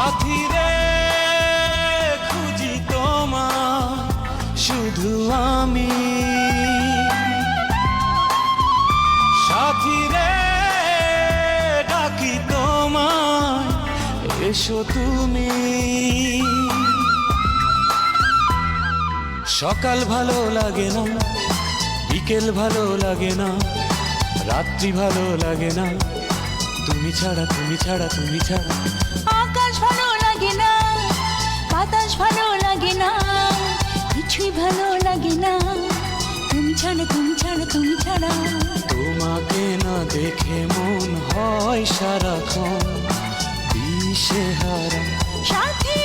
সাথী রে খুঁজি তোমার শুধু আমি, সাথী রে ডাকি তোমায় এসো তুমি। সকাল ভালো লাগে না, বিকেল ভালো লাগে না, রাত্রি ভালো লাগে না, তুমি ছাড়া তুমি ছাড়া তুমি ছাড়া। আকাশ ভালো লাগে না, বাতাস ভালো লাগে না, কিছুই ভালো লাগে না, তুমি ছাড়া তুমি ছাড়া তুমি ছাড়া। তোমাকে না দেখে মন হয় সারাক্ষণ দিশেহারা। সাথী